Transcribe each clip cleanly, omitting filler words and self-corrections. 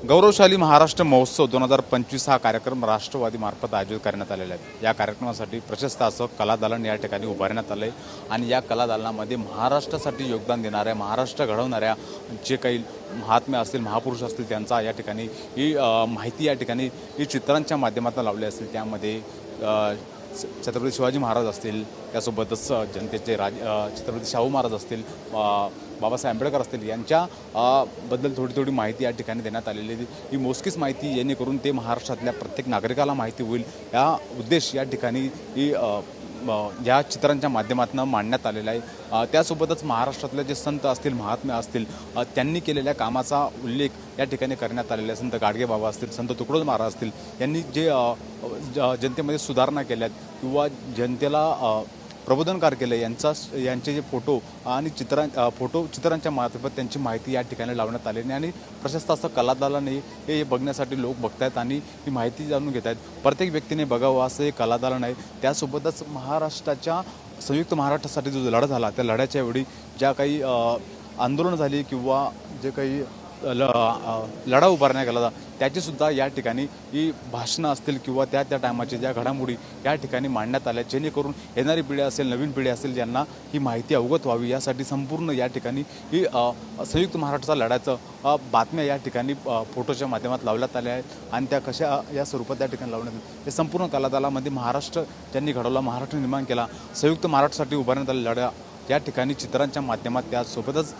गौरवशाली महाराष्ट्र महोत्सव 2025 हा कार्यक्रम राष्ट्रवादी मार्फत आयोजित करण्यात आलेला आहे। या कार्यक्रमासाठी प्रशस्त असं कलादालन या ठिकाणी उभारण्यात आलं आहे आणि या कलादालनामध्ये महाराष्ट्रासाठी योगदान देणाऱ्या, महाराष्ट्र घडवणाऱ्या जे काही महात्मे असतील, महापुरुष असतील त्यांचा या ठिकाणी ही माहिती या ठिकाणी ही चित्रांच्या माध्यमातून लावली असेल। त्यामध्ये छत्रपती शिवाजी महाराज असतील, त्यासोबतच जनतेचे छत्रपती शाहू महाराज असतील, बाबासाहेब आंबेडकर असतील यांच्या बद्दल थोडी माहिती या ठिकाणी देण्यात आलेली आहे। ही मोजकीच माहिती जेणेकरून ते महाराष्ट्रातल्या प्रत्येक नागरिकाला माहिती होईल या उद्देश या ठिकाणी ही या चित्रांच्या माध्यमातून मांडण्यात आलेला आहे। त्यासोबतच महाराष्ट्रातले जे संत असतील, महात्मे असतील त्यांनी केलेल्या कामाचा उल्लेख या ठिकाणी करण्यात आलेला आहे। संत गाडगेबाबा असतील, संत तुकडोजी महाराज असतील यांनी जे जनतेमध्ये सुधारणा केल्यात किंवा जनतेला प्रबोधनकार केलं यांचे जे फोटो आणि चित्रांच्या मार्फत त्यांची माहिती या ठिकाणी लावण्यात आली आणि प्रशस्त असं कलादालन हे बघण्यासाठी लोक बघत आहेत आणि ही माहिती जाणून घेत आहेत। प्रत्येक व्यक्तीने बघावं असं हे कलादालन आहे। त्यासोबतच महाराष्ट्राच्या संयुक्त महाराष्ट्रासाठी जो लढा झाला त्या लढ्याच्या वेळी ज्या काही आंदोलन झाली किंवा जे काही लढा उभारण्यात गेला त्याचीसुद्धा या ठिकाणी ही भाषणं असतील किंवा त्या टायमाच्या ज्या घडामोडी या ठिकाणी मांडण्यात आल्या, जेणेकरून येणारी पिढी असेल, नवीन पिढी असेल ज्यांना ही माहिती अवगत व्हावी यासाठी संपूर्ण या ठिकाणी ही संयुक्त महाराष्ट्राचा लढ्याचं बातम्या या ठिकाणी फोटोच्या माध्यमात लावण्यात आल्या आहेत आणि त्या कशा या स्वरूपात या ठिकाणी लावण्यात आल्या। हे संपूर्ण कलादालामध्ये महाराष्ट्र ज्यांनी घडवला, महाराष्ट्र निर्माण केला, संयुक्त महाराष्ट्रासाठी उभारण्यात आलेला लढा या ठिकाणी चित्रांच्या माध्यमात त्यासोबतच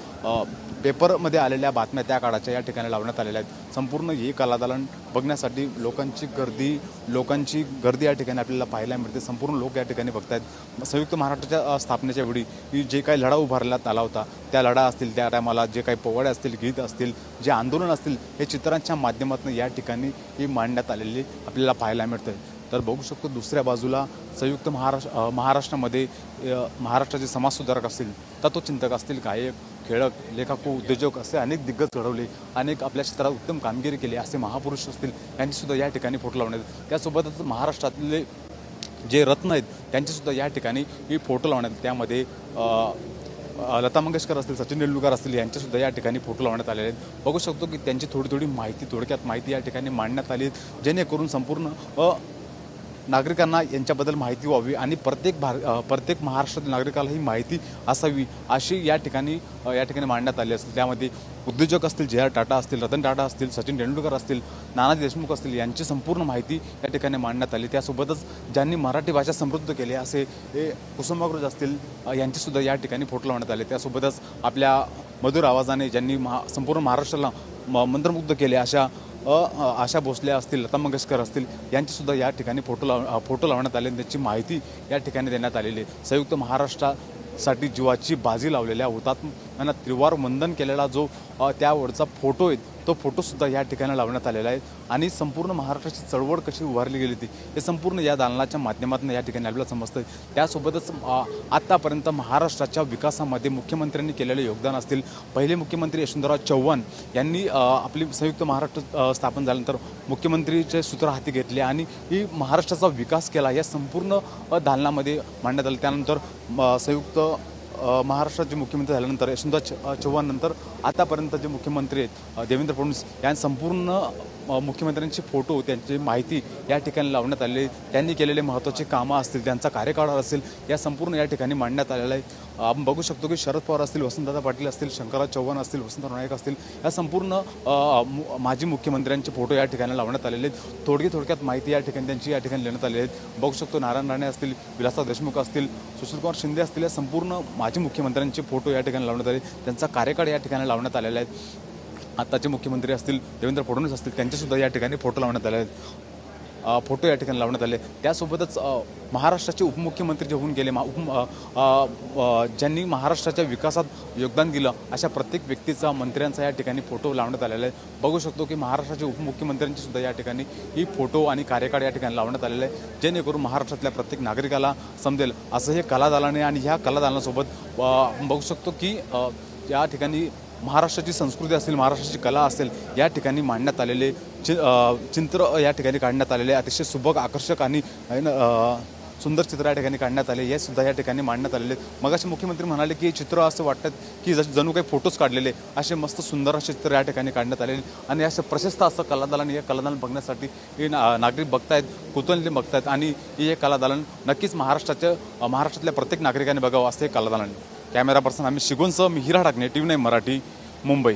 पेपरमध्ये आलेल्या बातम्या त्या काळाच्या या ठिकाणी लावण्यात आलेल्या आहेत। संपूर्ण हे कलादालन बघण्यासाठी लोकांची गर्दी या ठिकाणी आपल्याला पाहायला मिळते। संपूर्ण लोक या ठिकाणी बघत आहेत। संयुक्त महाराष्ट्राच्या स्थापनेच्या वेळी जे काही लढा उभारण्यात आला होता त्या लढा असतील, त्या टायमाला जे काही पोवाडे असतील, गीत असतील, जे आंदोलन असतील हे चित्रांच्या माध्यमातून या ठिकाणी ही मांडण्यात आलेली आपल्याला पाहायला मिळतं। तर बघू शकतो दुसऱ्या बाजूला संयुक्त महाराष्ट्रामध्ये महाराष्ट्राचे समाजसुधारक असतील, तत्वचिंतक असतील, गायक, खेळक, लेखक, उद्योजक असे अनेक दिग्गज घडवले, अनेक आपल्या क्षेत्रात उत्तम कामगिरी केली असे महापुरुष असतील यांचीसुद्धा या ठिकाणी फोटो लावण्यात। त्यासोबतच महाराष्ट्रातले जे रत्न आहेत त्यांचेसुद्धा या ठिकाणी ही फोटो लावण्यात। त्यामध्ये लता मंगेशकर असतील, सचिन तेंडुलकर असतील यांचेसुद्धा या ठिकाणी फोटो लावण्यात आलेले आहेत। बघू शकतो की त्यांची थोडी माहिती, थोडक्यात माहिती या ठिकाणी मांडण्यात आली, जेणेकरून संपूर्ण नागरिकांना यांच्याबद्दल माहिती व्हावी आणि प्रत्येक महाराष्ट्रातील नागरिकाला ही माहिती असावी अशी या ठिकाणी मांडण्यात आली असतील। त्यामध्ये उद्योजक असतील, जे आर टाटा असतील, रतन टाटा असतील, सचिन तेंडुलकर असतील, नानाजी देशमुख असतील यांची संपूर्ण माहिती या ठिकाणी मांडण्यात आली। त्यासोबतच ज्यांनी मराठी भाषा समृद्ध केली असे हे कुसुमाग्रज असतील यांचेसुद्धा या ठिकाणी फोटो लावण्यात आले। त्यासोबतच आपल्या मधुर आवाजाने ज्यांनी संपूर्ण महाराष्ट्राला मंत्रमुग्ध केले अशा आशा भोसले असतील, लता मंगेशकर असतील यांचीसुद्धा या ठिकाणी फोटो लावण्यात आले आणि त्याची माहिती या ठिकाणी देण्यात आलेली आहे। संयुक्त महाराष्ट्रासाठी जीवाची बाजी लावलेल्या हुतात्म्यांना त्रिवार वंदन केलेला जो त्यावरचा फोटो आहे तो फोटोसुद्धा या ठिकाणी लावण्यात आलेला आहे आणि संपूर्ण महाराष्ट्राची चळवळ कशी उभारली गेली ती हे संपूर्ण या दालनाच्या माध्यमातून या ठिकाणी आपल्याला समजतं। त्यासोबतच आत्तापर्यंत महाराष्ट्राच्या विकासामध्ये मुख्यमंत्र्यांनी केलेले योगदान असतील, पहिले मुख्यमंत्री यशवंतराव चव्हाण यांनी आपली संयुक्त महाराष्ट्र स्थापन झाल्यानंतर मुख्यमंत्रीचे सूत्र हाती घेतले आणि ही महाराष्ट्राचा विकास केला या संपूर्ण दालनामध्ये मांडण्यात आलं। त्यानंतर संयुक्त महाराष्ट्राचे मुख्यमंत्री झाल्यानंतर यशवंतराव चव्हाण नंतर आतापर्यंत जे मुख्यमंत्री आहेत देवेंद्र फडणवीस या संपूर्ण मुख्यमंत्र्यांची फोटो, त्यांची माहिती या ठिकाणी लावण्यात आलेली, त्यांनी केलेले महत्त्वाचे कामं असतील, त्यांचा कार्यकाळ असेल या संपूर्ण या ठिकाणी मांडण्यात आलेला आहे। आपण बघू शकतो की शरद पवार असतील, वसंतदादा पाटील असतील, शंकरराव चव्हाण असतील, वसंतराव नाईक असतील या संपूर्ण माजी मुख्यमंत्र्यांचे फोटो या ठिकाणी लावण्यात आलेले आहेत। थोडक्यात माहिती या ठिकाणी त्यांची या ठिकाणी देण्यात आलेली आहे। बघू शकतो नारायण राणे असतील, विलासराव देशमुख असतील, सुशीलकुमार शिंदे असतील या संपूर्ण माजी मुख्यमंत्र्यांचे फोटो या ठिकाणी लावण्यात आले, त्यांचा कार्यकाळ या ठिकाणी लावण्यात आलेला आहे। आताचे मुख्यमंत्री असतील देवेंद्र फडणवीस असतील त्यांचेसुद्धा या ठिकाणी फोटो लावण्यात आले आहेत, फोटो या ठिकाणी लावण्यात आले। त्यासोबतच महाराष्ट्राचे उपमुख्यमंत्री जे होऊन गेले, ज्यांनी महाराष्ट्राच्या विकासात योगदान दिलं अशा प्रत्येक व्यक्तीचा, मंत्र्यांचा या ठिकाणी फोटो लावण्यात आलेला आहे। बघू शकतो की महाराष्ट्राचे उपमुख्यमंत्र्यांची सुद्धा या ठिकाणी ही फोटो आणि कार्यकाळ या ठिकाणी लावण्यात आलेलं आहे, जेणेकरून महाराष्ट्रातल्या प्रत्येक नागरिकाला समजेल असं हे कलादालन आहे। आणि ह्या कलादालनासोबत बघू शकतो की या ठिकाणी महाराष्ट्राची संस्कृती असेल, महाराष्ट्राची कला असेल या ठिकाणी मांडण्यात आलेले चित्र या ठिकाणी काढण्यात आलेले अतिशय सुबक, आकर्षक आणि सुंदर चित्र या ठिकाणी काढण्यात आले, हे सुद्धा या ठिकाणी मांडण्यात आलेले. मगाशी मुख्यमंत्री म्हणाले की चित्र असं वाटतात की जणू काही फोटोज काढलेले, असे मस्त सुंदर असे चित्र या ठिकाणी काढण्यात आलेले. आणि असं प्रशस्त असं कलादालन, हे कलादालन बघण्यासाठी हे नागरिक बघतायत, कुतूहली बघतायत. आणि हे कलादालन नक्कीच महाराष्ट्रातल्या प्रत्येक नागरिकाने बघावं असं हे कलादालन. कॅमेरा पर्सन आम्ही शिगूनसह मिहिरा ठाकणे, TV9 मराठी, मुंबई.